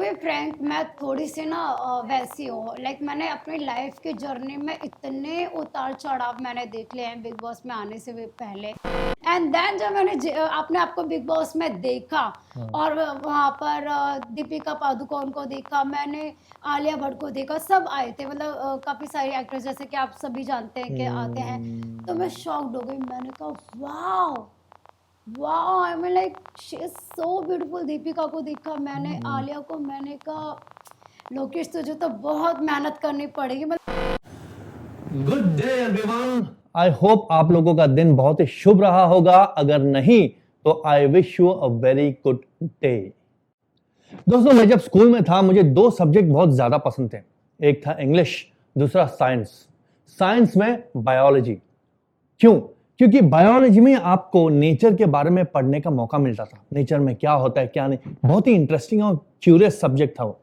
Be frank मैं थोड़ी सी ना वैसी हूँ लाइक मैंने अपनी लाइफ की जर्नी में इतने उतार चढ़ाव मैंने देख लिए हैं बिग बॉस में आने से भी पहले एंड देन जब मैंने अपने आप को बिग बॉस में देखा और वहाँ पर दीपिका पादुकोण को देखा, मैंने आलिया भट्ट को देखा, सब आए थे मतलब काफ़ी सारी एक्ट्रेस जैसे कि आप सभी जानते हैं कि आते हैं, तो मैं शॉक्ड हो गई। मैंने कहा wow wow, I mean like she is so beautiful. Deepika को देखा मैंने, आलिया को, मैंने कहा लोकेश तुझे तो बहुत मेहनत करनी पड़ेगी। Good day everyone, I hope आप लोगों का दिन बहुत ही शुभ रहा होगा। अगर नहीं तो I wish you a very good day. दोस्तों, मैं जब स्कूल में था मुझे दो सब्जेक्ट बहुत ज्यादा पसंद थे। एक था इंग्लिश, दूसरा साइंस। साइंस में बायोलॉजी। क्यों? क्योंकि बायोलॉजी में आपको नेचर के बारे में पढ़ने का मौका मिलता था। नेचर में क्या होता है क्या नहीं, बहुत ही इंटरेस्टिंग और क्यूरियस सब्जेक्ट था वो।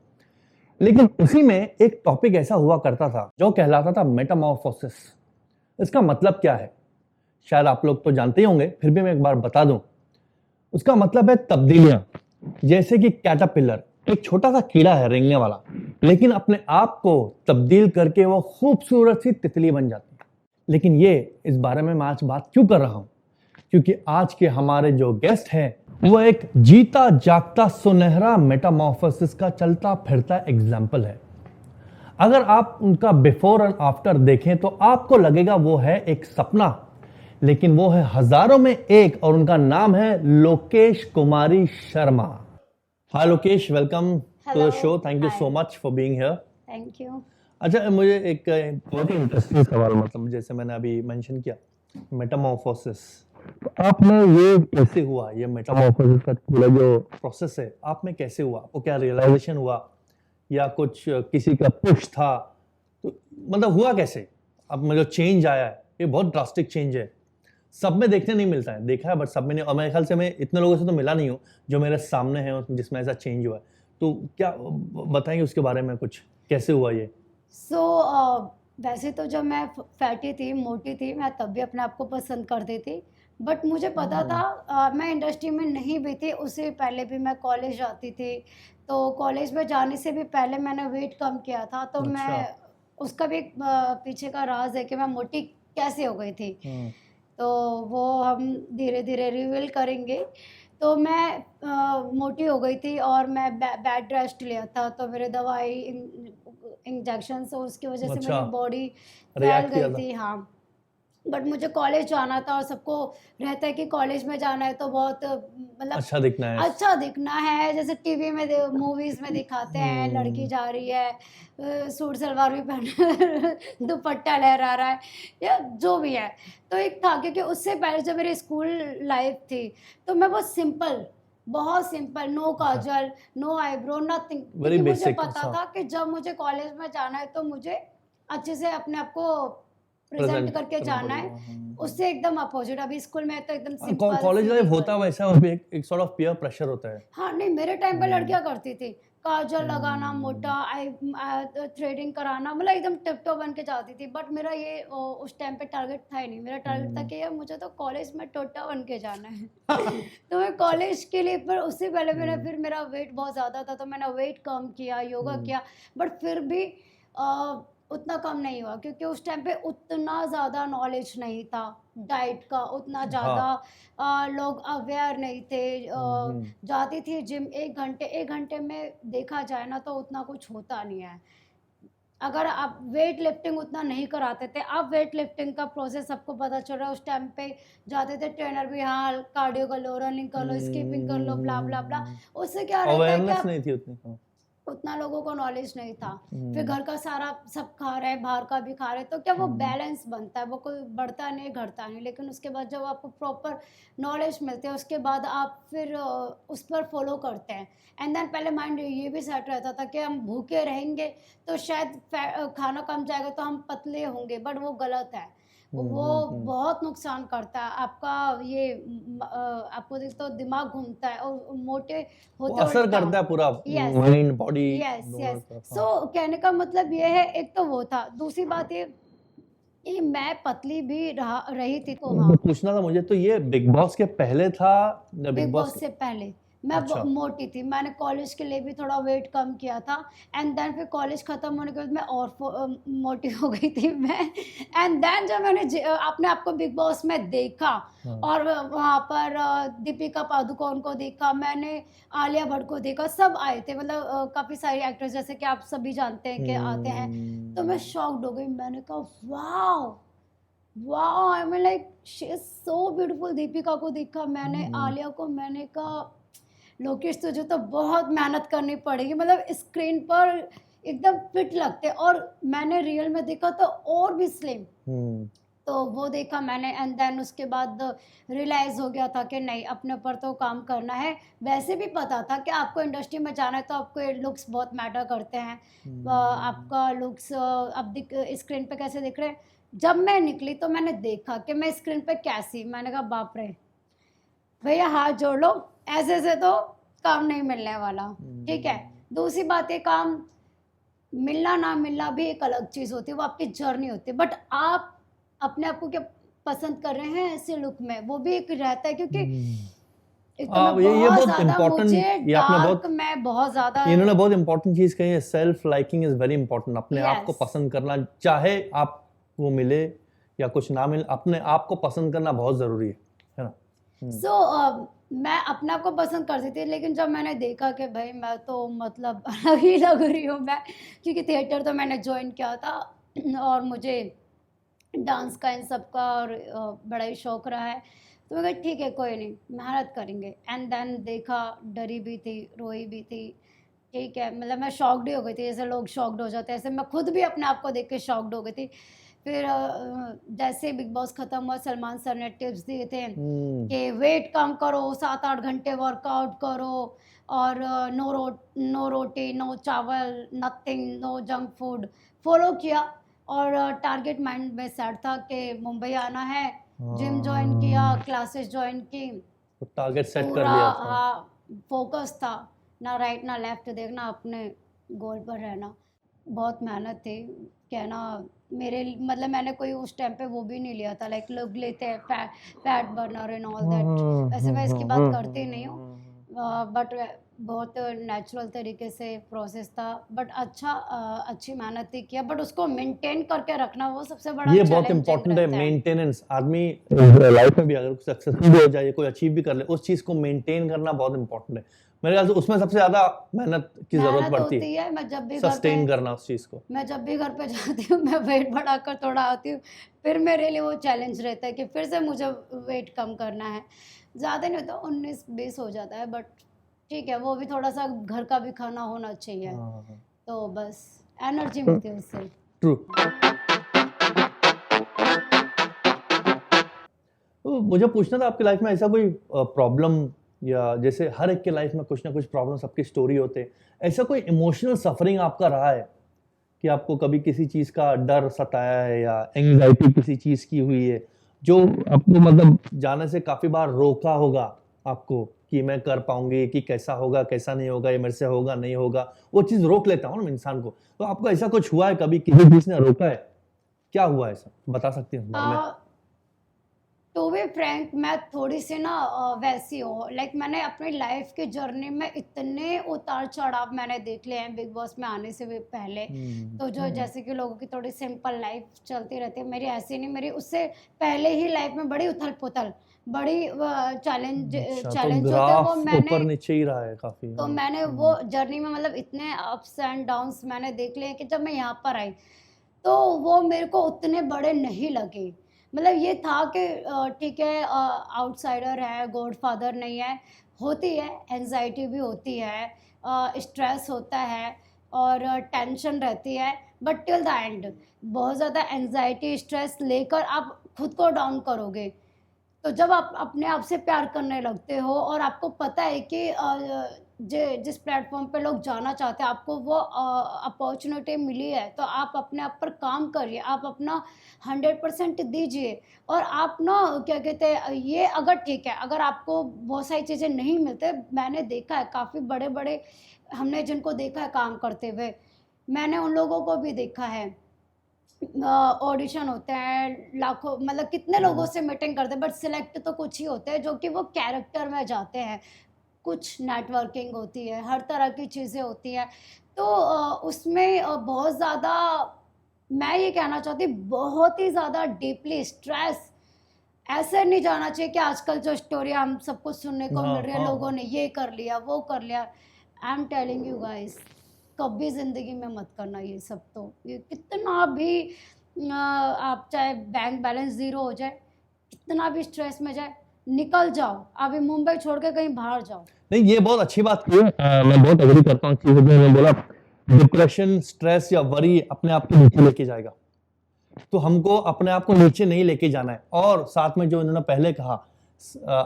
लेकिन उसी में एक टॉपिक ऐसा हुआ करता था जो कहलाता था मेटामॉर्फोसिस। इसका मतलब क्या है शायद आप लोग तो जानते ही होंगे, फिर भी मैं एक बार बता दूं। उसका मतलब है तब्दीलियां। जैसे कि कैटरपिलर एक छोटा सा कीड़ा है रेंगने वाला, लेकिन अपने आप को तब्दील करके वो खूबसूरत सी तितली बन जाती है। लेकिन ये इस बारे में मैं आज बात क्यों कर रहा हूं? क्योंकि आज के हमारे जो गेस्ट हैं वो एक जीता जागता सुनहरा मेटामॉर्फोसिस का चलता फिरता एग्जाम्पल है। अगर आप उनका बिफोर एंड आफ्टर देखें तो आपको लगेगा वो है एक सपना, लेकिन वो है हजारों में एक, और उनका नाम है Lokesh Kumari Sharma. Hi Lokesh, welcome to the show. Thank you so much for being here. Thank you. अच्छा, मुझे एक बहुत ही इंटरेस्टिंग सवाल, मतलब जैसे मैंने अभी मेंशन किया मेटामॉर्फोसिस, तो आप में ये कैसे हुआ? ये मेटामॉर्फोसिस का पूरा जो प्रोसेस है आप में कैसे हुआ? आपको क्या रियलाइजेशन हुआ या कुछ किसी का पुश था? तो मतलब हुआ कैसे? अब मतलब चेंज आया है, ये बहुत ड्रास्टिक चेंज है, सब में देखने नहीं मिलता है। देखा है बट सब में नहीं, और मेरे ख्याल से मैं इतने लोगों से तो मिला नहीं हूँ जो मेरे सामने हैं जिसमें ऐसा चेंज हुआ है। तो क्या बताएंगे उसके बारे में कुछ, कैसे हुआ ये? वैसे तो जब मैं फैटी थी, मोटी थी, मैं तब भी अपने आप को पसंद करती थी, बट मुझे पता था मैं इंडस्ट्री में नहीं भी थी, उससे पहले भी मैं कॉलेज जाती थी। तो कॉलेज में जाने से भी पहले मैंने वेट कम किया था, तो मैं उसका भी एक पीछे का राज है कि मैं मोटी कैसे हो गई थी, तो वो हम धीरे धीरे रिवील करेंगे। तो मैं मोटी हो गई थी और मैं बेड रेस्ट लिया था, तो मेरे दवाई इंजेक्शन से उसकी वजह से मेरी बॉडी फैल गई थी। हाँ, बट मुझे कॉलेज जाना था और सबको रहता है कि कॉलेज में जाना है तो बहुत मतलब अच्छा दिखना है जैसे टीवी में मूवीज में दिखाते हैं, लड़की जा रही है सूट सलवार भी पहन दुपट्टा लहरा रहा है या जो भी है। तो एक था क्योंकि उससे पहले जब मेरी स्कूल लाइफ थी तो मैं बहुत सिंपल, नो काजल, नो आईब्रो, नथिंग, क्योंकि मुझे पता था कि जब मुझे कॉलेज में जाना है तो मुझे अच्छे से अपने आप को प्रेजेंट करके जाना है। उससे एकदम अपोजिट, अभी स्कूल में तो एकदम सिंपल कॉलेज लाइफ होता वैसा, और एक सॉर्ट ऑफ पीयर प्रेशर होता है। हाँ, नहीं मेरे टाइम पे लड़कियां करती थी, काजल लगाना, मोटा आई थ्रेडिंग कराना, मतलब एकदम टिप टॉप बन के जाती थी। बट मेरा ये उस टाइम पे टारगेट था ही नहीं। मेरा टारगेट था कि यार मुझे तो कॉलेज में टोटा बन के जाना है तो मैं कॉलेज के लिए, पर उससे पहले फिर मेरा वेट बहुत ज़्यादा था, तो मैंने वेट कम किया, योगा किया, बट फिर भी उतना कम नहीं हुआ क्योंकि उस टाइम पे उतना ज़्यादा नॉलेज नहीं था डाइट का, उतना ज़्यादा लोग अवेयर नहीं थे। जाती थी जिम, एक घंटे में देखा जाए ना तो उतना कुछ होता नहीं है। अगर आप वेट लिफ्टिंग उतना नहीं कराते थे, अब वेट लिफ्टिंग का प्रोसेस सबको पता चल रहा है। उस टाइम पे जाते थे ट्रेनर भी, हाँ कार्डियो कर लो, रनिंग कर लो, स्कीपिंग कर लो, ब्ला ब्ला ब्ला। उससे क्या रहता है कि अवेयरनेस नहीं थी उतना लोगों को नॉलेज नहीं था। फिर घर का सारा सब खा रहे हैं, बाहर का भी खा रहे हैं, तो क्या वो बैलेंस बनता है, वो कोई बढ़ता नहीं घटता नहीं। लेकिन उसके बाद जब आपको प्रॉपर नॉलेज मिलती है उसके बाद आप फिर उस पर फॉलो करते हैं। एंड देन पहले माइंड ये भी सेट रहता था कि हम भूखे रहेंगे तो शायद खाना कम जाएगा तो हम पतले होंगे, बट वो गलत है। वो बहुत नुकसान करता है आपका, ये आपको तो दिमाग घूमता है और मोटे होते असर करता है पूरा माइंड बॉडी। यस। सो कहने का मतलब ये है, एक तो वो था, दूसरी बात ये मैं पतली भी रही थी। तो हाँ, पूछना था मुझे, तो ये बिग बॉस के पहले था? बिग बॉस से पहले मैं अच्छा। मोटी थी, मैंने कॉलेज के लिए भी थोड़ा वेट कम किया था एंड देन फिर कॉलेज ख़त्म होने के बाद मैं और मोटी हो गई थी मैं एंड देन जब मैंने अपने आप को बिग बॉस में देखा हाँ। और वहाँ पर दीपिका पादुकोण को देखा, मैंने आलिया भट्ट को देखा, सब आए थे, मतलब काफ़ी सारी एक्ट्रेस जैसे कि आप सभी जानते हैं कि आते हैं, तो मैं शॉक्ड हो गई। मैंने कहा wow wow, I mean like she is so beautiful. Deepika को देखा मैंने, आलिया को, मैंने कहा लोकेश तुझे तो बहुत मेहनत करनी पड़ेगी, मतलब स्क्रीन पर एकदम फिट लगते, और मैंने रियल में देखा तो और भी स्लिम। हम्म, तो वो देखा मैंने एंड देन उसके बाद रियलाइज़ हो गया था कि नहीं, अपने ऊपर तो काम करना है। वैसे भी पता था कि आपको इंडस्ट्री में जाना है तो आपको लुक्स बहुत मैटर करते हैं। आपका लुक्स अब दिख स्क्रीन पे कैसे दिख रहे हैं। जब मैं निकली तो मैंने देखा कि मैं स्क्रीन पे कैसी, मैंने कहा बाप रे भैया हाथ जोड़ लो, ऐसे से तो काम नहीं मिलने वाला। ठीक है, दूसरी बात है, काम मिलना ना मिलना भी एक अलग चीज़ होती है, वो आपकी जर्नी होती है, बट आप अपने आप को क्या पसंद कर रहे हैं ऐसे लुक में, वो भी एक रहता है, क्योंकि एक तो मैं ये बहुत बहुत ज़्यादा, इम्पोर्टेंट, मुझे ये आपने डार्क बहुत, में बहुत ज़्यादा इन्होंने बहुत इंपॉर्टेंट चीज कही है, self liking is very important. अपने आप को Yes. पसंद करना, चाहे आपको मिले या कुछ ना मिले, अपने आप को पसंद करना बहुत जरूरी है ना। सो मैं अपने आप को पसंद करती थी, लेकिन जब मैंने देखा कि भाई मैं तो मतलब अलग ही लग रही हूँ मैं, क्योंकि थिएटर तो मैंने ज्वाइन किया था और मुझे डांस का इन सब का और बड़ा ही शौक रहा है, तो मैं कहा ठीक है कोई नहीं, मेहनत करेंगे। एंड देन देखा, डरी भी थी, रोई भी थी। ठीक है, मतलब मैं शॉक्ड ही हो गई थी, जैसे लोग शॉक्ड हो जाते हैं, ऐसे मैं खुद भी अपने आप को देख के शॉक्ड हो गई थी। फिर जैसे बिग बॉस ख़त्म हुआ, सलमान सर ने टिप्स दिए थे कि वेट कम करो, 7-8 घंटे वर्कआउट करो, और no roti, no chawal, nothing, no junk food. Follow किया, और टारगेट माइंड में सेट था कि मुंबई आना है, जिम ज्वाइन किया, क्लासेस ज्वाइन की, टारगेट सेट कर पूरा लिया था। हाँ फोकस था, ना राइट ना लेफ्ट देखना, अपने गोल पर रहना। बहुत मेहनत थी, कहना मेरे मतलब मैंने कोई उस टाइम पे वो भी नहीं लिया था, लाइक लोग लेते हैं fat burner and all that, वैसे मैं इसकी बात करती नहीं हूँ, बट बहुत नेचुरल तरीके से प्रोसेस था, बट अच्छी मेहनत ही किया, बट उसको मेंटेन करके रखना वो सबसे बड़ा ये बहुत चैलेंजिंग इंपॉर्टेंट है, रहता है। मेंटेनेंस। आदमी लाइफ में भी अगर सक्सेसफुल भी हो जाए, कोई अचीव भी कर ले, उस चीज को मेंटेन करना बहुत इंपॉर्टेंट है। मेरे ख्याल से उसमें सबसे ज्यादा मेहनत की जरूरत मेहनत पड़ती होती है, है। मैं जब भी घर पे सस्टेन करना उस चीज को। मैं जब भी घर पे जाती हूँ, मैं वेट बढ़ाकर थोड़ा आती हूँ, फिर मेरे लिए वो चैलेंज रहता है कि फिर से मुझे वेट कम करना है। ज़्यादा नहीं होता, 19-20 हो जाता है, बट ठीक है, वो भी थोड़ा सा घर का भी खाना होना चाहिए, तो बस एनर्जी मिलती है उससे। ट्रू। तो मुझे पूछना था, आपकी लाइफ में ऐसा कोई प्रॉब्लम, या जैसे हर एक के लाइफ में कुछ ना कुछ प्रॉब्लम, सबकी स्टोरी होते हैं, ऐसा कोई इमोशनल सफरिंग आपका रहा है कि आपको कभी किसी चीज का डर सताया है या एंग्जाइटी किसी चीज की हुई है, जो आपको मतलब जाने से काफी बार रोका होगा आपको, कि मैं कर पाऊंगी, कि कैसा होगा कैसा नहीं होगा, ये मेरे से होगा नहीं होगा, वो चीज रोक लेता हूँ ना इंसान को। तो आपको ऐसा कुछ हुआ है कभी, किसी चीज ने रोका है? क्या हुआ ऐसा, बता सकती हैं इस बारे में? टू बी फ्रैंक, मैं थोड़ी सी ना वैसी हूँ, लाइक मैंने अपनी लाइफ की जर्नी में इतने उतार चढ़ाव मैंने देख लिए हैं बिग बॉस में आने से भी पहले। तो जो जैसे कि लोगों की थोड़ी सिंपल लाइफ चलती रहती है, मेरी ऐसी नहीं, मेरी उससे पहले ही लाइफ में बड़ी उथल पुथल, बड़ी चैलेंज अच्छा, तो चैलेंज होते हैं, ग्राफ वो ऊपर मैंने नीचे ही रहा है काफी। तो मैंने वो जर्नी में मतलब इतने अप्स एंड डाउन्स मैंने देख लिए हैं कि जब मैं यहाँ पर आई तो वो मेरे को उतने बड़े नहीं लगे। मतलब ये था कि ठीक है, आउटसाइडर है, गॉडफादर नहीं है, होती है, एंजाइटी भी होती है, स्ट्रेस होता है, और टेंशन रहती है, बट टिल द एंड बहुत ज़्यादा एंजाइटी स्ट्रेस लेकर आप खुद को डाउन करोगे, तो जब आप अपने आप से प्यार करने लगते हो और आपको पता है कि जिस प्लेटफॉर्म पे लोग जाना चाहते हैं, आपको वो अपॉर्चुनिटी मिली है, तो आप अपने आप पर काम करिए, आप अपना 100% दीजिए। और आप ना क्या कहते हैं, ये अगर ठीक है, अगर आपको बहुत सारी चीज़ें नहीं मिलते, मैंने देखा है काफ़ी बड़े बड़े, हमने जिनको देखा है काम करते हुए, मैंने उन लोगों को भी देखा है, ऑडिशन होते हैं, लाखों मतलब कितने लोगों से मीटिंग करते हैं, बट सिलेक्ट तो कुछ ही होते हैं जो कि वो कैरेक्टर में जाते हैं। कुछ नेटवर्किंग होती है, हर तरह की चीज़ें होती हैं। तो उसमें बहुत ज़्यादा, मैं ये कहना चाहती हूँ, बहुत ही ज़्यादा डीपली स्ट्रेस ऐसे नहीं जाना चाहिए कि आजकल जो स्टोरी हम सबको सुनने को हाँ मिल रही है, हाँ लोगों हाँ। ने ये कर लिया वो कर लिया। I am telling you guys, कभी ज़िंदगी में मत करना ये सब। तो ये कितना भी आप चाहे बैंक बैलेंस ज़ीरो हो जाए, कितना भी स्ट्रेस में जाए, निकल जाओ, अभी मुंबई छोड़ के कहीं बाहर जाओ। नहीं, ये बहुत अच्छी बात की है। मैं बहुत एग्री करता हूँ चीज़ों में। बोला डिप्रेशन, स्ट्रेस या वरी अपने आप को नीचे लेके जाएगा, तो हमको अपने आप को नीचे नहीं लेके जाना है। और साथ में जो इन्होंने पहले कहा,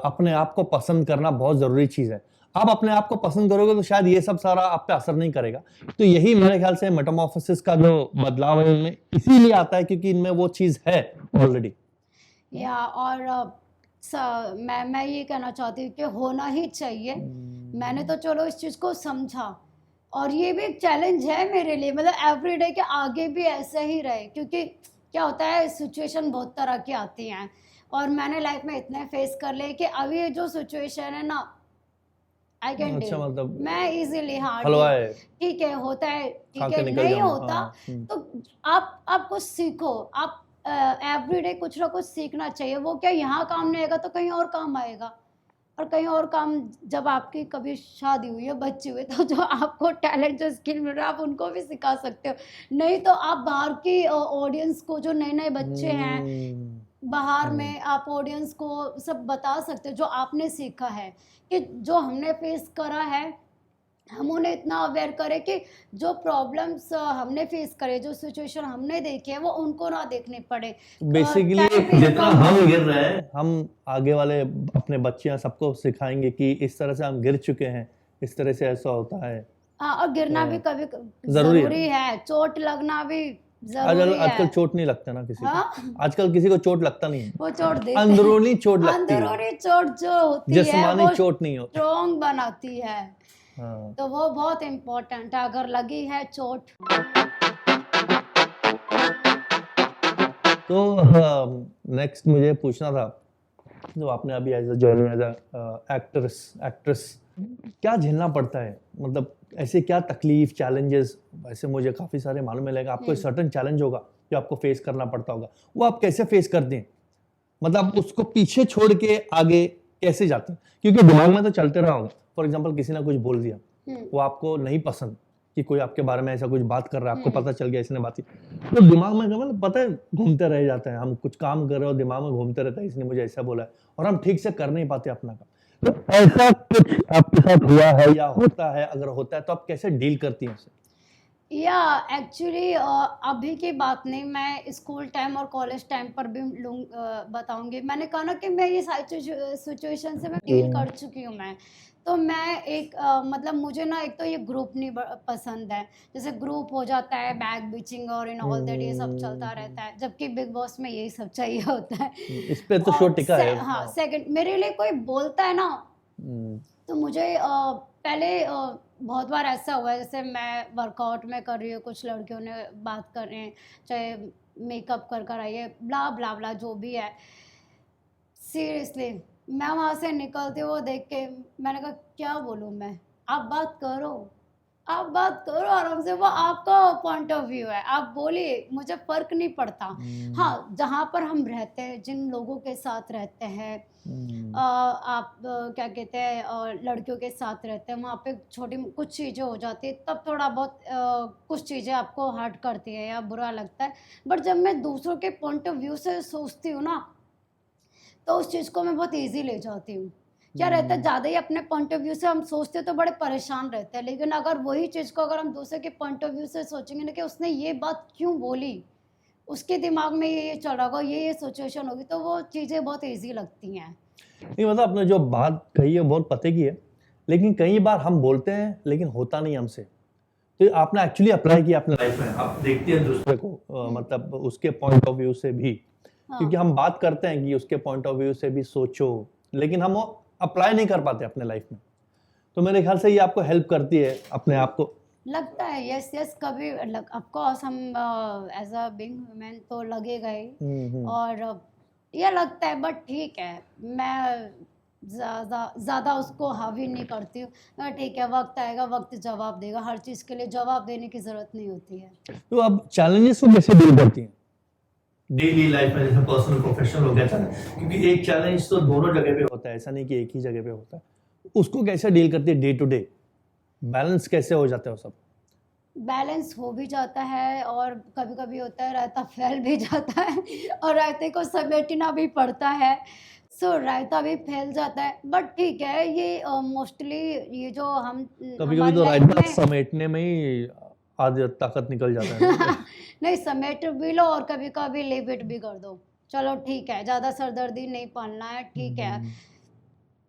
अपने आप को पसंद करना बहुत जरूरी चीज है। आप अपने आप को पसंद करोगे तो शायद ये सब सारा आप पे असर नहीं करेगा। तो यही मेरे ख्याल से मेटामॉर्फोसिस का जो बदलाव है इनमें इसीलिए आता है क्योंकि इनमें वो चीज है ऑलरेडी। या और मैं ये कहना चाहती हूँ कि होना ही चाहिए। मैंने तो चलो इस चीज़ को समझा, और ये भी एक चैलेंज है मेरे लिए, मतलब एवरीडे के आगे भी ऐसे ही रहे, क्योंकि क्या होता है, सिचुएशन बहुत तरह की आती हैं, और मैंने लाइफ में इतने फेस कर लिए कि अभी ये जो सिचुएशन है ना, आई कैन अच्छा, डील, मतलब मैं इजीली, हाँ डील, हलवा है, ठीक है, होता है, खा ठीक के है, निकल नहीं जाऊंगा। होता हाँ, तो आप कुछ सीखो। आप एवरीडे कुछ ना कुछ सीखना चाहिए। वो क्या यहाँ काम नहीं आएगा तो कहीं और काम आएगा, और कहीं और काम, जब आपकी कभी शादी हुई है, बच्चे हुए, तो जो आपको टैलेंट, जो स्किल मिल रहा है, आप उनको भी सिखा सकते हो। नहीं तो आप बाहर की ऑडियंस को, जो नए नए बच्चे हैं बाहर में, आप ऑडियंस को सब बता सकते हो जो आपने सीखा है, कि जो हमने फेस करा है, हम उन्हें इतना अवेयर करें कि जो प्रॉब्लम्स हमने फेस करे, जो सिचुएशन हमने देखी है, वो उनको ना देखने पड़े। बेसिकली टाइम वेस्ट जितना कम हम हो। गिर रहे हैं, हम आगे वाले अपने बच्चे हैं सबको सिखाएंगे कि इस तरह से हम गिर चुके हैं, इस तरह से ऐसा होता है। हाँ, और गिरना भी तो कभी जरूरी है जरूरी ना। है, चोट लगना भी आजकल जरूरी है। आजकल चोट नहीं लगता ना किसी को। हाँ, आजकल किसी को चोट लगता नहीं है। वो चोट देते हैं। अंदरूनी चोट लगती है, अंदरूनी चोट जो होती है जिस्मानी वो चोट नहीं होती। स्ट्रॉन्ग बनाती है, हाँ। तो वो बहुत इम्पोर्टेंट है। अगर लगी है चोट, तो नेक्स्ट मुझे पूछना था, जो आपने अभी as joining as actress actress क्या झेलना पड़ता है, मतलब ऐसे क्या तकलीफ, चैलेंजेस, वैसे मुझे काफ़ी सारे मालूम मिलेगा, आपको एक सर्टन चैलेंज होगा जो आपको फेस करना पड़ता होगा, वो आप कैसे फेस करते हैं, मतलब उसको पीछे छोड़ के आगे कैसे जाते हैं, क्योंकि दिमाग में तो चलते रहा होगा। फॉर एग्जाम्पल किसी ने कुछ बोल दिया, वो आपको नहीं पसंद कि कोई आपके बारे में ऐसा कुछ बात कर रहा है, आपको पता चल गया इसने बात की, तो दिमाग में मतलब पता है घूमते रह जाते हैं। हम कुछ काम कर रहे हो, दिमाग में घूमते रहता है इसने मुझे ऐसा बोला है, और हम ठीक से कर नहीं पाते अपना काम। तो ऐसा कुछ आपके साथ हुआ है या होता है? अगर होता है तो आप कैसे डील करती हैं उससे? या एक्चुअली अभी की बात नहीं, मैं स्कूल टाइम और कॉलेज टाइम पर भी बताऊंगी। मैंने कहा ना कि मैं ये सारी सिचुएशन से मैं डील कर चुकी हूँ। मैं तो मैं एक मतलब मुझे ना, एक तो ये ग्रुप नहीं पसंद है। जैसे ग्रुप हो जाता है, बैक बिचिंग और इन ऑल दैट, ये सब चलता रहता है, जबकि बिग बॉस में यही सब चाहिए होता है। इस पे तो शो और टिका है। हाँ, सेकंड, मेरे लिए कोई बोलता है ना, तो मुझे पहले बहुत बार ऐसा हुआ है, जैसे मैं वर्कआउट में कर रही हूँ, कुछ लड़कियों ने बात कर रहे हैं, चाहे मेकअप कर कर आइए, ब्ला ब्ला ब्ला, जो भी है, सीरियसली मैं वहाँ से निकलती हूँ, वो देख के मैंने कहा क्या बोलूँ मैं, आप बात करो, आप बात करो आराम से, वो आपका पॉइंट ऑफ व्यू है, आप बोलिए, मुझे फर्क नहीं पड़ता। हाँ, जहाँ पर हम रहते हैं, जिन लोगों के साथ रहते हैं, आप क्या कहते हैं, लड़कियों के साथ रहते हैं, वहाँ पे छोटी कुछ चीज़ें हो जाती है, तब थोड़ा बहुत कुछ चीज़ें आपको हर्ट करती है या बुरा लगता है। बट जब मैं दूसरों के पॉइंट ऑफ व्यू से सोचती हूँ ना, तो उस चीज़ को मैं बहुत ईजी ले जाती हूँ। क्या रहता है, ज़्यादा ही अपने पॉइंट ऑफ व्यू से हम सोचते तो बड़े परेशान रहते हैं, लेकिन अगर वही चीज़ को अगर हम दूसरे के पॉइंट ऑफ व्यू से सोचेंगे ना, कि उसने ये बात क्यों बोली, उसके दिमाग में ये चल रहा होगा, ये सिचुएशन होगी, तो वो चीज़ें बहुत ईजी लगती हैं। नहीं, मतलब आपने जो बात कही है बहुत पते की है, लेकिन कई बार हम बोलते हैं लेकिन होता नहीं हमसे। तो आपने एक्चुअली अप्लाई किया अपने लाइफ में, आप देखती हैं दूसरे को मतलब उसके पॉइंट ऑफ व्यू से भी, क्योंकि हाँ, हम बात करते हैं कि उसके पॉइंट ऑफ व्यू से भी सोचो, लेकिन हम वो अप्लाई नहीं कर पाते अपने लाइफ में। तो मेरे ख्याल से ये आपको हेल्प करती है अपने आप को। लगता है, यस यस, कभी ऑफ कोर्स हम एज अ बीइंग ह्यूमन तो लगेगा ही, और ये लगता है, बट ठीक है, मैं ज़्यादा ज़्यादा उसको हावी नहीं करती हूँ। ठीक है, वक्त आएगा, वक्त जवाब देगा। हर चीज़ के लिए जवाब देने की ज़रूरत नहीं होती है। तो आप चैलेंजेस को कैसे डील करती हैं डेली लाइफ में, जैसे पर्सनल प्रोफेशनल हो गया चैलेंज, क्योंकि एक चैलेंज तो दोनों जगह पे होता है, ऐसा नहीं कि एक ही जगह पे होता है। उसको कैसे डील करती है डे टू डे, बैलेंस कैसे हो जाता है वो सब? बैलेंस हो भी जाता है और कभी-कभी होता है रायता फैल भी जाता है और रायते को समेटना भी पड़ता है। सो रायता भी फैल जाता है, बट ठीक है, ये मोस्टली ये जो हम कभी कभी हमारी तो लाइफ राइट में समेटने में ही आधी ताकत निकल जाता है ना? नहीं, समेट भी लो और कभी-कभी लीव इट भी कर दो। चलो ठीक है, ज़्यादा सरदर्दी नहीं पालना है, ठीक है। हम्म,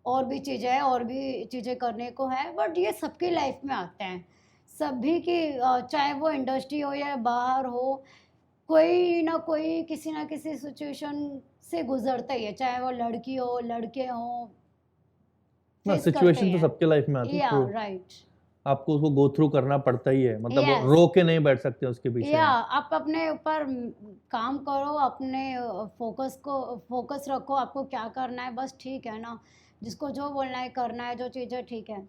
और भी चीज़ें हैं, और भी चीज़ें करने को है, बट ये सबकी लाइफ में आते हैं। सभी की चाहे वो इंडस्ट्री हो या बाहर हो, कोई ना कोई किसी ना किसी सिचुएशन से गुजरता ही है, चाहे वो लड़की हो, लड़के हों, ना फेस करते ही सिचुएशन तो हैं। सबके लाइफ में आती है, या तो राइट। आपको उसको गो थ्रू करना पड़ता ही है, मतलब यस। रो के नहीं बैठ सकते उसके पीछे या हम। आप अपने ऊपर काम करो, अपने फोकस रखो, आपको क्या करना है, बस ठीक है ना। जिसको जो बोलना है करना है, जो चीज़ें ठीक है।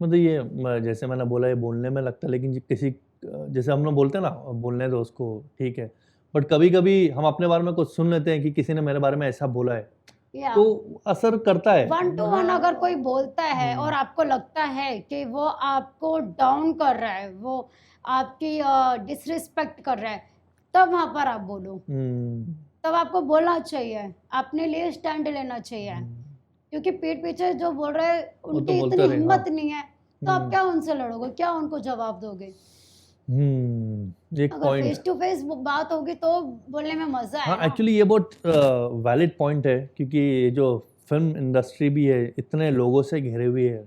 मतलब ये जैसे मैंने बोला, ये बोलने में लगता है, लेकिन किसी जैसे हम लोग बोलते हैं ना, बोलने दो उसको, ठीक है, बट कभी कभी हम अपने बारे में कुछ सुन लेते हैं कि किसी ने मेरे बारे में ऐसा बोला है, या तो असर करता है। 1 to 1 अगर कोई बोलता है और आपको लगता है कि वो आपको डाउन कर रहा है, वो आपकी डिसरिस्पेक्ट कर रहा है, तब वहाँ पर आप बोलो। हम्म, तब आपको बोलना चाहिए, अपने लिए स्टैंड लेना चाहिए। क्योंकि पीठ पीछे जो बोल रहे हैं, वो तो उनकी बोलते इतनी रहे, हिम्मत हाँ। नहीं है, तो आप क्या उनसे लड़ोगे, क्या उनको जवाब दोगे? एक अगर पॉइंट। फेस टू फेस बात होगी तो बोलने में मजा हाँ, है ना। एक्चुअली ये बहुत वैलिड पॉइंट है, क्योंकि ये जो फिल्म इंडस्ट्री भी है, इतने लोगों से घिरे हुए है,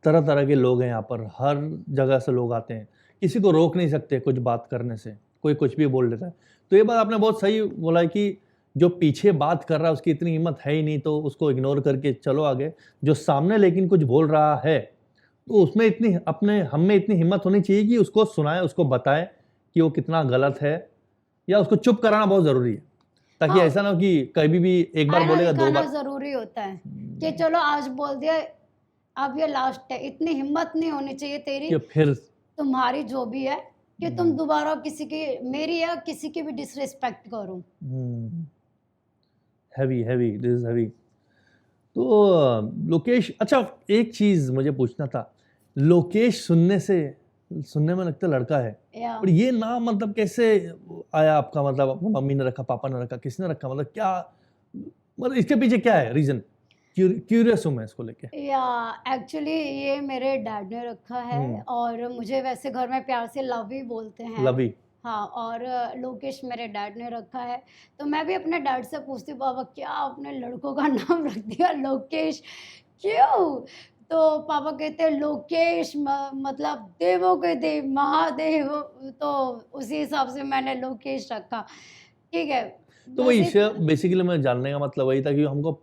तरह तरह के लोग हैं यहाँ पर, हर जगह से लोग आते हैं, किसी को रोक नहीं सकते कुछ बात करने से, कोई कुछ भी बोल देता है। तो ये बात आपने बहुत सही बोला है कि जो पीछे बात कर रहा है उसकी इतनी हिम्मत है ही नहीं, तो उसको इग्नोर करके चलो आगे। जो सामने लेकिन कुछ बोल रहा है, तो उसमें इतनी अपने हम में इतनी हिम्मत होनी चाहिए कि उसको सुनाए, उसको बताए कि वो कितना गलत है, या उसको चुप कराना बहुत ज़रूरी है, ताकि हाँ, ऐसा ना हो कि कभी भी एक बार आईना बोलेगा, दो दिखाना बार। जरूरी होता है कि चलो आज बोल दिया, अब ये लास्ट है। इतनी हिम्मत नहीं होनी चाहिए तेरी, कि फिर तुम्हारी जो भी है, कि तुम दोबारा किसी की, मेरी या किसी की भी डिसरिस्पेक्ट करो। Heavy heavy, this is heavy. तो लोकेश, अच्छा, एक चीज मुझे पूछना था। लोकेश सुनने में लगता है लड़का है, या और ये नाम मतलब कैसे आया आपका? मतलब आपकी मम्मी ने रखा, पापा ने रखा, किसने रखा, मतलब क्या, मतलब इसके पीछे क्या है रीजन? क्यूरियस हूं मैं इसको लेके। या एक्चुअली ये मेरे डैड ने रखा है, और मुझे वैसे घर में प्यार से लवी बोलते हैं। लवी। हाँ, और लोकेश मेरे डैड ने रखा है। तो मैं भी अपने डैड से पूछती हूँ, पापा क्या आपने लड़कों का नाम रख दिया लोकेश, क्यों? तो पापा कहते हैं लोकेश मतलब देवों के देव महादेव। तो उसी हिसाब से मैंने लोकेश रखा। ठीक है, तो बस वही इतना। बेसिकली मैं जानने का मतलब वही था कि हमको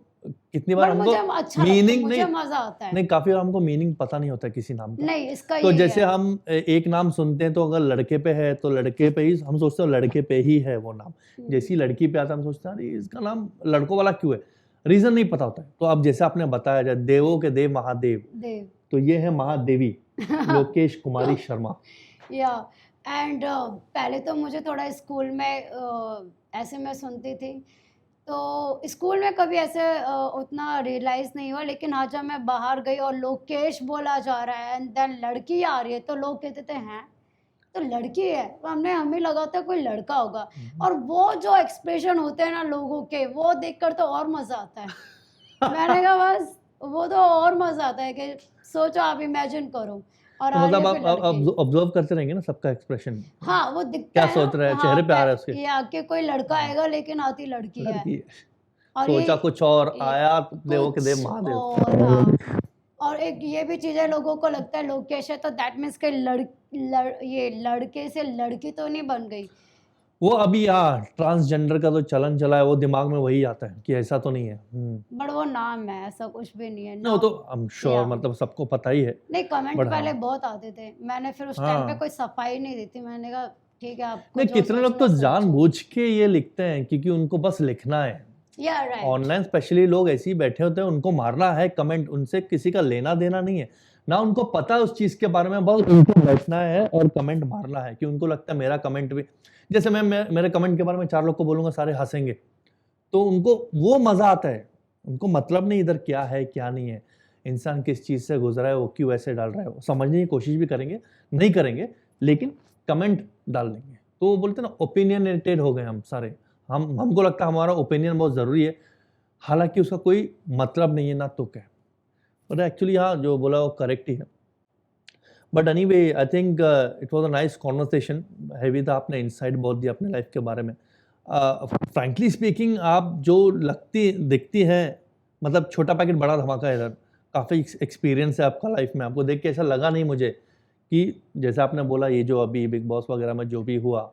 कितनी बार बट हमको मुझे अच्छा लगता है, मीनिंग मुझे नहीं, मजा आता है। नहीं, काफी बार हमको मीनिंग पता नहीं होता किसी नाम का। नहीं, इसका तो यही जैसे है। हम एक नाम सुनते हैं, तो अगर लड़के पे है तो लड़के पे ही हम सोचते हैं, लड़के पे ही है वो नाम। जैसी लड़की पे आता है हम सोचते हैं, अरे इसका नाम लड़कों वाला क्यों है, रीजन नहीं पता होता है। तो अब जैसे आपने बताया जाए, देवों के देव महादेव, देव। तो ये है महादेवी लोकेश कुमारी शर्मा। या एंड पहले तो मुझे थोड़ा स्कूल में ऐसे मैं सुनती थी, तो स्कूल में कभी ऐसे उतना रियलाइज़ नहीं हुआ, लेकिन हाँ जब मैं बाहर गई और लोकेश बोला जा रहा है एंड देन लड़की आ रही है, तो लोग कहते थे हैं, तो लड़की है, तो हमें लगा था कोई लड़का होगा। और वो जो एक्सप्रेशन होते हैं ना लोगों के, वो देखकर तो और मज़ा आता है। मैंने कहा बस, वो तो और मज़ा आता है कि सोचो, आप इमेजिन करो, और तो आ रही मतलब है आप कोई लड़की। ऑब्जर्व करते रहेंगे ना सबका एक्सप्रेशन, हाँ, वो दिखता क्या है सोच रहा ना। है, हाँ, चेहरे पे आ रहा है उसके। ये आके कोई लड़का आएगा लेकिन आती लड़की है। लड़की है, और सोचा कुछ और, ये आया देवों के देव कुछ महादेव। और। हाँ, और एक ये भी चीज़ है, लोगों को लगता है लोकेश है तो दैट मीन्स के ये लड़के से लड़की तो नहीं बन गई। वो अभी ट्रांसजेंडर का तो चलन चला है, वो दिमाग में वही आता है कि ऐसा तो नहीं है। बट वो नाम है, ऐसा कुछ भी नहीं है नहीं, वो नाम। तो आई एम श्योर, या मतलब सबको पता ही है। नहीं, कमेंट बट पहले हाँ, बहुत आते थे, मैंने फिर उस टाइम पे हाँ, कोई सफाई नहीं दी थी। मैंने कहा ठीक है, आपको नहीं, जो कितने लोग सोचना तो है सोचो। जानबूझ के ये लिखते हैं क्योंकि उनको बस लिखना है, या राइट। ऑनलाइन स्पेशली लोग ऐसे ही बैठे होते हैं, उनको मारना है कमेंट, उनसे किसी का लेना देना नहीं है ना, उनको पता है उस चीज के बारे में, बस उनको बैठना है और कमेंट मारना है कि उनको लगता है मेरा कमेंट भी, जैसे मैं मेरे कमेंट के बारे में 4 लोग को बोलूंगा, सारे हंसेंगे, तो उनको वो मजा आता है। उनको मतलब नहीं इधर क्या है क्या नहीं है, इंसान किस चीज से गुजरा है, वो क्यों ऐसे डाल रहा है, वो समझने की कोशिश भी करेंगे, नहीं करेंगे लेकिन कमेंट डाल देंगे। तो वो बोलते हैं ना, ओपिनियनेटेड हो गए हम सारे, हमको लगता है हमारा ओपिनियन बहुत ज़रूरी है, हालांकि उसका कोई मतलब नहीं है ना तुक है, बट एक्चुअली हाँ जो बोला वो करेक्ट ही है। But any way I think it was a nice conversation, heavy था, आपने इंसाइट बहुत दिया अपने लाइफ के बारे में। फ्रैंकली स्पीकिंग आप जो लगती दिखती हैं, मतलब छोटा पैकेट बड़ा धमाका है इधर, काफ़ी एक्सपीरियंस है आपका लाइफ में, आपको देख के ऐसा लगा नहीं मुझे कि जैसे आपने बोला ये जो अभी बिग बॉस वगैरह में जो भी हुआ,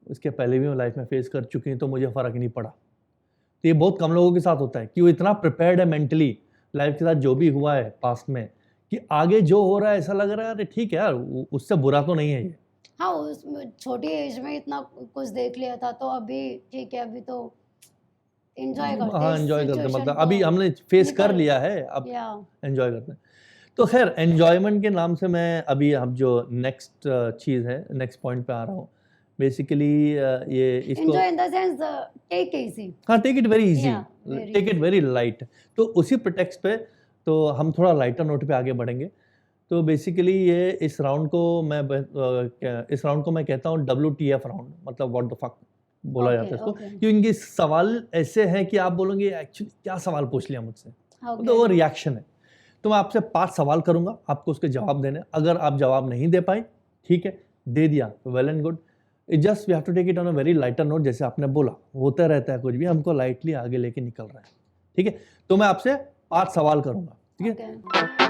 इसके पहले भी मैं लाइफ में फेस कर चुकी हूँ, तो मुझे फ़र्क नहीं पड़ा। तो ये बहुत कम लोगों के साथ होता है कि वो इतना प्रिपेयर्ड है मेंटली लाइफ के साथ जो भी हुआ है पास्ट में, कि आगे जो हो रहा है ऐसा लग रहा है अरे ठीक है यार, उससे बुरा तो नहीं है ये। हाँ, उस छोटी एज में इतना कुछ देख लिया था, तो अभी ठीक है, अभी तो एंजॉय करते हैं हाँ इस एंजॉय करते हैं, सिचुएशन मतलब को। अभी हमने फेस कर निकल लिया है, अब या एंजॉय करते हैं। तो खैर एंजॉयमेंट के नाम से मैं अभी अब जो नेक्स्ट चीज़ है, नेक्स्ट पॉइंट पे आ रहा हूँ। बेसिकली ये इसको enjoy in the sense take easy. हाँ, take it very easy, Yeah, very take it easy. Very light. तो उसी प्रिटेक्स्ट पे तो हम थोड़ा लाइटर नोट पे आगे बढ़ेंगे। तो बेसिकली ये इस राउंड को मैं कहता हूँ WTF राउंड, मतलब व्हाट द फक बोला जाता है इसको, Okay. क्योंकि सवाल ऐसे हैं कि आप बोलोगे एक्चुअली क्या सवाल पूछ लिया मुझसे, Okay. तो वो रिएक्शन है। तो मैं आपसे 5 सवाल करूंगा, आपको उसके जवाब देने, अगर आप जवाब नहीं दे पाए ठीक है, दे दिया तो well and good, it just we have to take it on a very lighter note, जैसे आपने बोला होता रहता है कुछ भी, हमको लाइटली आगे लेके निकल रहा है, ठीक है। तो मैं आपसे 5 सवाल करूंगा, ठीक है। Okay.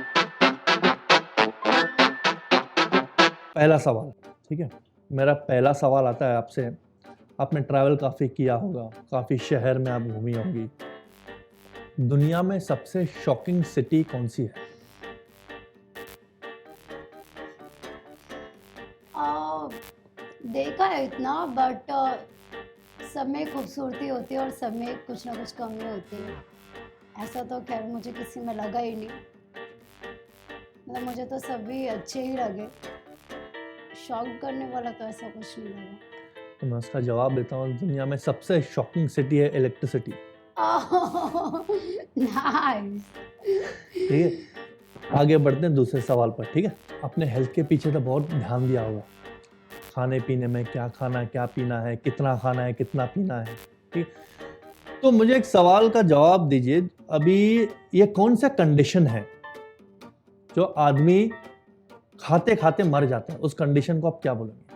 पहला सवाल, ठीक है, मेरा पहला सवाल आता है आपसे। आपने ट्रैवल काफ़ी किया होगा, काफ़ी शहर में आप घूमी होंगी, दुनिया में सबसे शॉकिंग सिटी कौन सी है? देखा है इतना, बट सब में खूबसूरती होती है और सब में कुछ ना कुछ कमी होती है। ऐसा तो खैर मुझे किसी में लगा ही नहीं, मतलब मुझे तो सभी अच्छे ही लगे, शॉक करने वाला तो ऐसा कुछ नहीं लगा। तो मैं उसका जवाब देता हूँ, दुनिया में सबसे शॉकिंग सिटी है इलेक्ट्रिसिटी, नाइस। ठीक है। आगे बढ़ते हैं दूसरे सवाल पर, ठीक है। अपने हेल्थ के पीछे तो बहुत ध्यान दिया होगा, खाने पीने में क्या खाना है, क्या पीना है, कितना खाना है, कितना पीना है, ठीक। तो मुझे एक सवाल का जवाब दीजिए, अभी ये कौन सा कंडीशन है जो आदमी खाते खाते मर जाता है, उस कंडीशन को आप क्या बोलेंगे?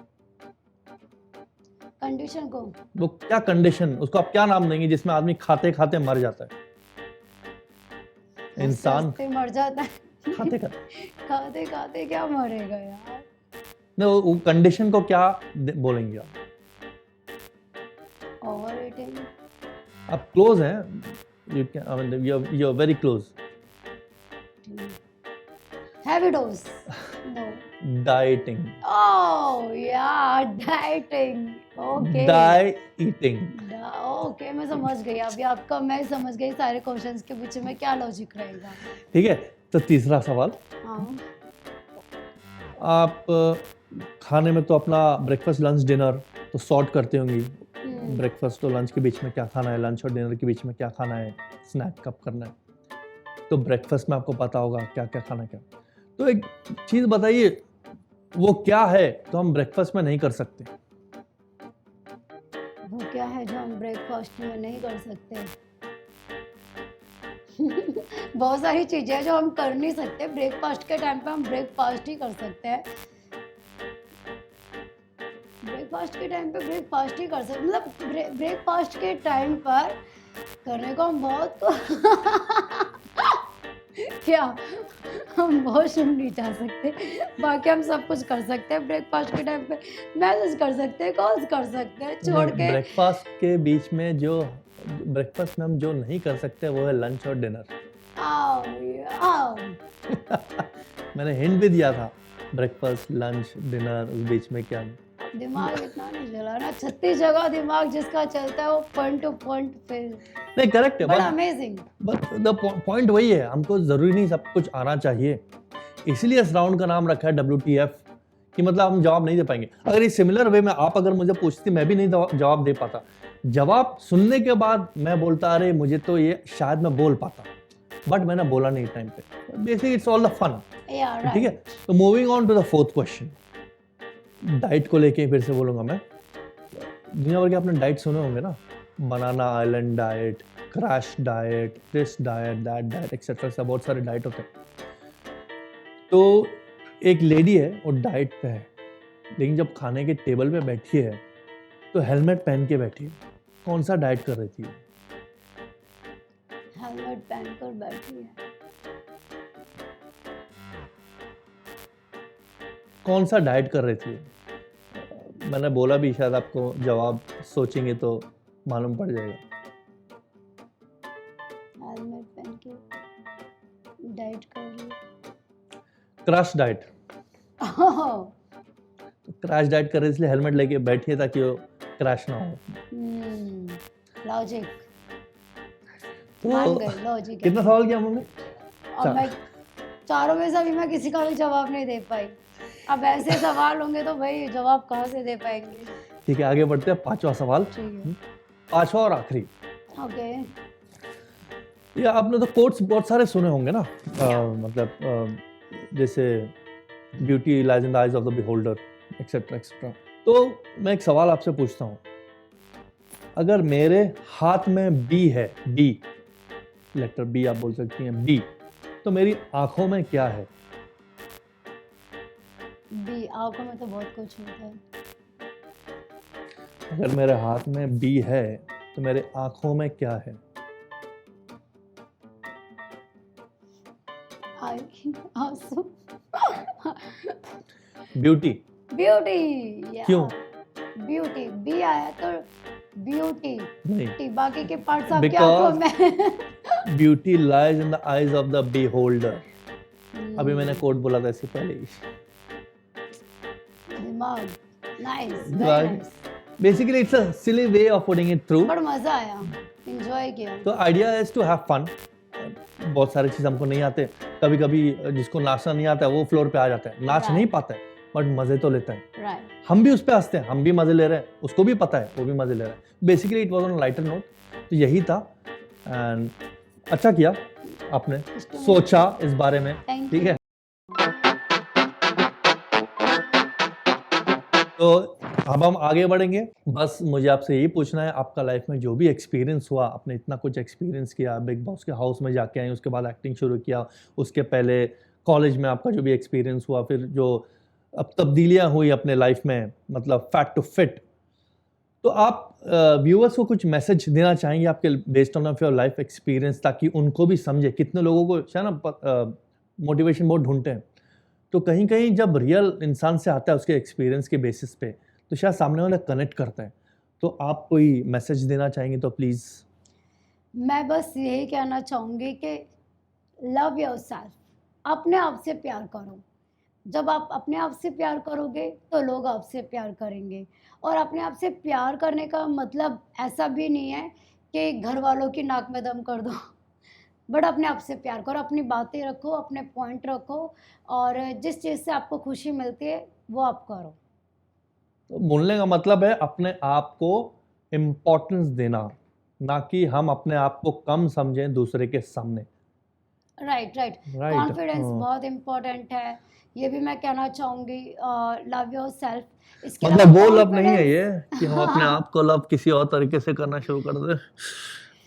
कंडीशन को वो क्या कंडीशन, उसको आप क्या नाम देंगे जिसमें आदमी खाते खाते मर जाता है? इंसान हंसते मर जाता है। खाते खाते, खाते खाते क्या मरेगा यार। नहीं वो कंडीशन को क्या बोलेंगे आप? Over eating. आप क्लोज हैं, you can, I mean you are very close. Heavy dose. No. Dieting, oh यार, डाइटिंग। ओके। डाइटिंग, ओके, मैं समझ गई अभी आपका, मैं समझ गई सारे क्वेश्चंस के पीछे में क्या लॉजिक रहेगा। ठीक है। तो तीसरा सवाल, हाँ। आप खाने में तो अपना ब्रेकफास्ट लंच डिनर तो सॉर्ट करते होंगी, ब्रेकफास्ट और लंच के बीच में क्या खाना है, लंच और डिनर के बीच में क्या खाना है, स्नैक कब करना है, तो ब्रेकफास्ट में आपको पता होगा क्या क्या खाना है क्या। तो एक चीज़ बताइए, वो क्या है तो हम ब्रेकफास्ट में नहीं कर सकते? वो क्या है जो हम ब्रेकफास्ट में नहीं कर सकते? बहुत सारी चीजें हैं जो हम कर नहीं सकते, ब्रेकफास्ट के टाइम पे हम ब्रेकफास्ट ही कर सकते हैं। ब्रेकफास्ट के टाइम पे ब्रेकफास्ट ही कर सकते, मतलब ब्रेकफास्ट के टाइम पर करने को हम बहुत क्या हम वॉशरूम नहीं जा सकते, बाकी हम सब कुछ कर सकते हैं। ब्रेकफास्ट के टाइम पे मैसेज कर सकते हैं, कॉल्स कर सकते हैं, छोड़ के ब्रेकफास्ट के बीच में जो ब्रेकफास्ट में हम जो नहीं कर सकते वो है लंच और डिनर। आओ आओ। मैंने हिंट भी दिया था, ब्रेकफास्ट लंच डिनर, उस बीच में क्या। दिमाग इतना नहीं चलाना, 36 जगह दिमाग जिसका चलता है वो पॉइंट टू पॉइंट फिर नहीं करेक्ट है, बड़ा अमेजिंग। बट द पॉइंट वही है, हमको जरूरी नहीं सब कुछ आना चाहिए, इसीलिए इस राउंड का नाम रखा है WTF, कि मतलब हम जवाब नहीं दे पाएंगे। अगर इस सिमिलर वे में आप अगर मुझे पूछती, मैं भी नहीं जवाब दे पाता। जवाब सुनने के बाद मैं बोलता अरे मुझे तो ये शायद मैं बोल पाता, बट मैंने बोला नहीं टाइम पे। Basically it's all the fun. ठीक है, तो moving on to the fourth question, diet को लेके फिर से बोलूंगा मैं। दुनिया भर के आपने डाइट सुने होंगे ना, banana island diet, crash diet, this diet, that diet etcetera, सब बहुत सारे डाइट होते हैं। तो एक लेडी है वो डाइट पे है, लेकिन जब खाने के टेबल पे बैठी है तो हेलमेट पहन के बैठी है। कौन सा डाइट कर रही थी? हेलमेट पहनकर बैठी है। कौन सा डाइट कर रही थी? मैंने बोला भी, शायद आपको जवाब सोचेंगे तो मालूम पड़ जाएगा। हेलमेट पहन के डाइट कर रही है। Crash diet. क्रैश डाइट कर रही है इसलिए हेलमेट लेके बैठी है ताकि वो क्रैश ना हो। लॉजिक तो गए, लॉजिक कितना सवाल किया हमने? अब मैं चारों में से अभी मैं किसी का भी जवाब नहीं दे पाई। अब ऐसे सवाल होंगे तो भाई जवाब कहाँ से दे पाएंगे। ठीक है, आगे बढ़ते हैं। पांचवा सवाल, पांचवा और आखिरी। ओके। ये आपने तो कोट्स बहुत सारे सुने होंगे ना, मतलब जैसे beauty lies in the eyes of the beholder etcetera etcetera. तो मैं एक सवाल आपसे पूछता हूँ, अगर मेरे हाथ में बी है, बी लेटर बी आप बोल सकती हैं, बी, तो मेरी आंखों में क्या है? बी, आंखों में तो बहुत कुछ होता है। अगर मेरे हाथ में बी है तो मेरे आंखों में क्या है? आंसू। ब्यूटी। ब्यूटी। क्यों? ब्यूटी, बी आया तो ब्यूटी नहीं, बाकी के पार्ट्स आपकी आंखों में। Beauty lies in the eyes of the beholder. अभी मैंने कोट बोला था इससे पहले ही। दिमाग, nice, basically it's a silly way of putting it through, बड़ा मजा आया, एंजॉय किया। तो idea is to have fun. बहुत सारी चीज हमको नहीं आते, कभी कभी जिसको नाचना नहीं आता है वो फ्लोर पे आ जाता है, नाच नहीं पाता है बट मजे तो लेता है। हम भी उस पे हंसते हैं, हम भी मजे ले रहे हैं, उसको भी पता है, वो भी मजे ले रहा है। Basically it was on lighter note, तो यही था। एंड अच्छा किया आपने सोचा इस बारे में, ठीक है। तो अब हम आगे बढ़ेंगे। बस मुझे आपसे यही पूछना है, आपका लाइफ में जो भी एक्सपीरियंस हुआ, आपने इतना कुछ एक्सपीरियंस किया, बिग बॉस के हाउस में जाके आए, उसके बाद एक्टिंग शुरू किया, उसके पहले कॉलेज में आपका जो भी एक्सपीरियंस हुआ, फिर जो अब तब्दीलियां हुई अपने लाइफ में, मतलब फैट टू फिट, तो आप व्यूअर्स को कुछ मैसेज देना चाहेंगे आपके based on off your life experience, ताकि उनको भी समझे। कितने लोगों को शायद ना मोटिवेशन बहुत ढूंढते हैं, तो कहीं कहीं जब रियल इंसान से आता है उसके एक्सपीरियंस के बेसिस पे, तो शायद सामने वाला कनेक्ट करता है। तो आप कोई मैसेज देना चाहेंगे तो प्लीज़। मैं बस यही कहना चाहूँगी कि लव योरसेल्फ, अपने आप से प्यार करो। जब आप अपने आप से प्यार करोगे तो लोग आपसे प्यार करेंगे। और अपने आप से प्यार करने का मतलब ऐसा भी नहीं है कि घर वालों की नाक में दम कर दो, बट अपने आप से प्यार करो, अपनी बातें रखो, अपने पॉइंट रखो, और जिस चीज़ से आपको खुशी मिलती है वो आप करो। तो बोलने का मतलब है अपने आप को इम्पोर्टेंस देना, ना कि हम अपने आप को कम समझें दूसरे के सामने। राइट। कॉन्फिडेंस बहुत इम्पोर्टेंट है, ये भी मैं कहना चाहूँगी। लव योर सेल्फ, इसके मतलब वो लव नहीं है ये कि हम अपने आप को लव किसी और तरीके से करना शुरू कर दें।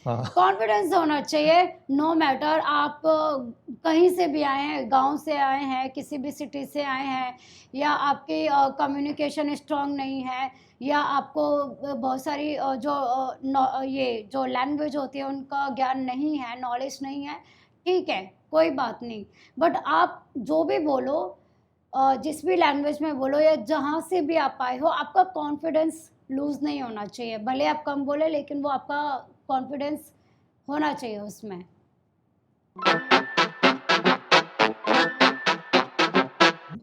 कॉन्फिडेंस होना चाहिए, नो मैटर आप कहीं से भी आए हैं, गांव से आए हैं, किसी भी सिटी से आए हैं, या आपकी कम्युनिकेशन स्ट्रांग नहीं है, या आपको बहुत सारी ये जो लैंग्वेज होती है उनका ज्ञान नहीं है, नॉलेज नहीं है, ठीक है, कोई बात नहीं। बट आप जो भी बोलो, जिस भी लैंग्वेज में बोलो या जहाँ से भी आप आए हो, आपका कॉन्फिडेंस लूज़ नहीं होना चाहिए। भले आप कम बोले, लेकिन वो आपका कॉन्फिडेंस होना चाहिए उसमें।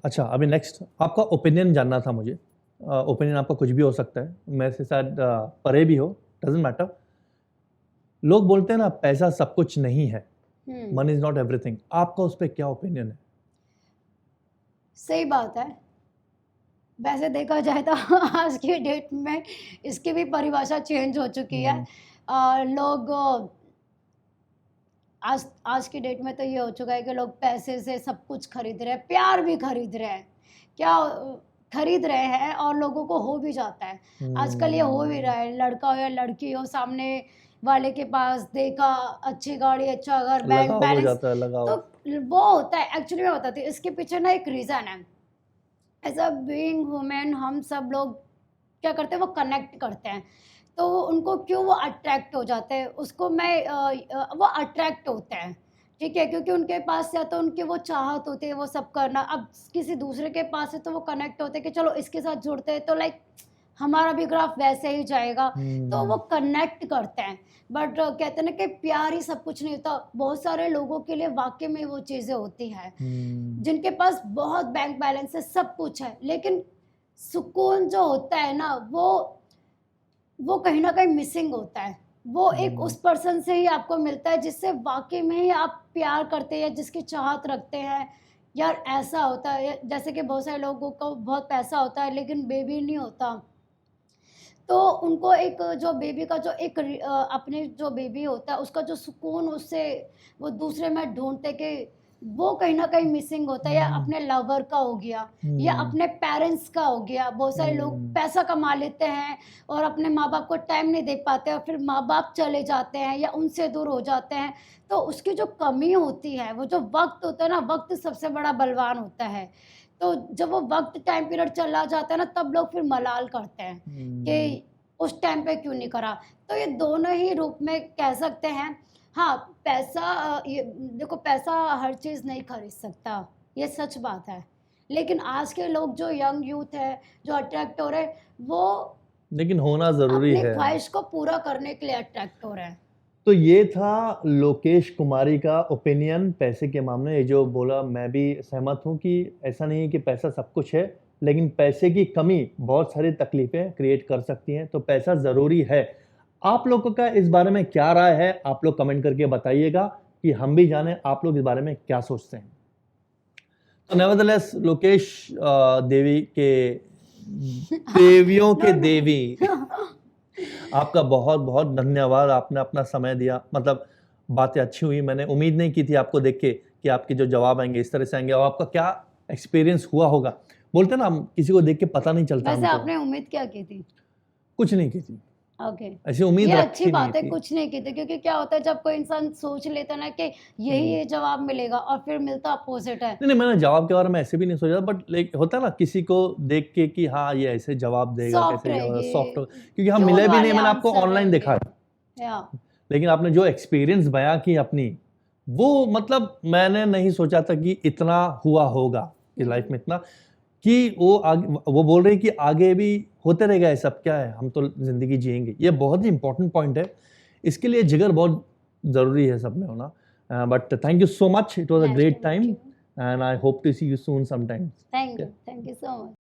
अच्छा, अभी नेक्स्ट आपका ओपिनियन जानना था मुझे। ओपिनियन आपका कुछ भी हो सकता है, मेरे से शायद परे भी हो, डजेंट मैटर। लोग बोलते हैं ना पैसा सब कुछ नहीं है, मनी इज नॉट एवरीथिंग। आपका उस पर क्या ओपिनियन है? सही बात है। वैसे देखा जाए तो आज की डेट में इसकी भी परिभाषा चेंज हो चुकी है। लोग आज आज की डेट में तो ये हो चुका है कि लोग पैसे से सब कुछ खरीद रहे हैं, प्यार भी खरीद रहे हैं, क्या खरीद रहे हैं, और लोगों को हो भी जाता है। आजकल ये हो भी रहा है, लड़का हो या लड़की हो, सामने वाले के पास देखा अच्छी गाड़ी, अच्छा घर, बैंक लगाव हो बैलेंस, जाता है, लगाव। तो वो होता है। एक्चुअली मैं बताती हूँ, इसके पीछे ना एक रीज़न है। एज अ बीइंग वुमेन हम सब लोग क्या करते हैं, वो कनेक्ट करते हैं, तो उनको क्यों वो अट्रैक्ट हो जाते हैं, उसको मैं वो अट्रैक्ट होते हैं, ठीक है, क्योंकि उनके पास या तो उनकी वो चाहत होती है वो सब करना। अब किसी दूसरे के पास है तो वो कनेक्ट होते हैं कि चलो इसके साथ जुड़ते हैं तो लाइक हमारा भी ग्राफ वैसे ही जाएगा, तो वो कनेक्ट करते हैं। बट कहते हैं ना कि प्यार ही सब कुछ नहीं होता। बहुत सारे लोगों के लिए वाकई में वो चीज़ें होती हैं, जिनके पास बहुत बैंक बैलेंस है, सब कुछ है, लेकिन सुकून जो होता है ना, वो कहीं ना कहीं मिसिंग होता है। वो एक उस पर्सन से ही आपको मिलता है जिससे वाकई में ही आप प्यार करते हैं, जिसकी चाहत रखते हैं। यार ऐसा होता है, जैसे कि बहुत सारे लोगों को बहुत पैसा होता है लेकिन बेबी नहीं होता, तो उनको एक जो बेबी का जो एक अपने जो बेबी होता है उसका जो सुकून उससे वो दूसरे में ढूंढते कि वो कहीं ना कहीं मिसिंग होता है। या अपने लवर का हो गया, या अपने पेरेंट्स का हो गया। बहुत सारे लोग पैसा कमा लेते हैं और अपने माँ बाप को टाइम नहीं दे पाते, और फिर माँ बाप चले जाते हैं या उनसे दूर हो जाते हैं, तो उसकी जो कमी होती है, वो जो वक्त होता है ना, वक्त सबसे बड़ा बलवान होता है। तो जब वो वक्त टाइम पीरियड चला जाता है ना, तब लोग फिर मलाल करते हैं कि उस टाइम पे क्यों नहीं करा। तो ये दोनों ही रूप में कह सकते हैं। हाँ, पैसा ये देखो, पैसा हर चीज़ नहीं खरीद सकता, ये सच बात है। लेकिन आज के लोग जो यंग यूथ है, जो अट्रैक्ट हो रहे हैं, वो लेकिन होना जरूरी अपनी है। ख्वाहिश को पूरा करने के लिए अट्रैक्ट हो रहे हैं। तो ये था लोकेश कुमारी का ओपिनियन पैसे के मामले। ये जो बोला मैं भी सहमत हूँ कि ऐसा नहीं है कि पैसा सब कुछ है, लेकिन पैसे की कमी बहुत सारी तकलीफें क्रिएट कर सकती हैं, तो पैसा ज़रूरी है। आप लोगों का इस बारे में क्या राय है, आप लोग कमेंट करके बताइएगा कि हम भी जानें आप लोग इस बारे में क्या सोचते हैं। तो नेवरदलेस लोकेश देवी के देवियों के देवी, आपका बहुत बहुत धन्यवाद। आपने अपना समय दिया, मतलब बातें अच्छी हुई। मैंने उम्मीद नहीं की थी आपको देख के कि आपके जो जवाब आएंगे इस तरह से आएंगे, और आपका क्या एक्सपीरियंस हुआ होगा। बोलते ना, हम किसी को देख के पता नहीं चलता। वैसे आपने उम्मीद क्या की थी? कुछ नहीं की थी, ओके, ऐसी उम्मीद ये रखी अच्छी नहीं बात है, थी। कुछ नहीं की थी। क्योंकि क्या होता है, जब कोई इंसान सोच लेता ना कि यही ये जवाब मिलेगा, और फिर मिलता अपोजिट है। नहीं, मैंने जवाब के बारे में ऐसे भी नहीं सोचा, बट लाइक होता है ना किसी को देख के कि हाँ ये ऐसे जवाब देगा, सॉफ्ट कैसे जवाब, रहेगी, सॉफ्ट, क्योंकि हम टोन मिले भी वाले नहीं। मैंने आपको आंसर ऑनलाइन रहेंगे। देखा है, या लेकिन आपने जो एक्सपीरियंस बयां की अपनी, वो मतलब मैंने नहीं सोचा था कि इतना हुआ होगा कि लाइफ में इतना, कि वो बोल रही कि आगे भी होते रहेगा ये सब, क्या है, हम तो जिंदगी जिएंगे। ये बहुत ही इंपॉर्टेंट पॉइंट है, इसके लिए जिगर बहुत जरूरी है सब में होना। But thank you so much, it was a Nice to great meet time you. And I hope to see you soon sometime. Thank you so much.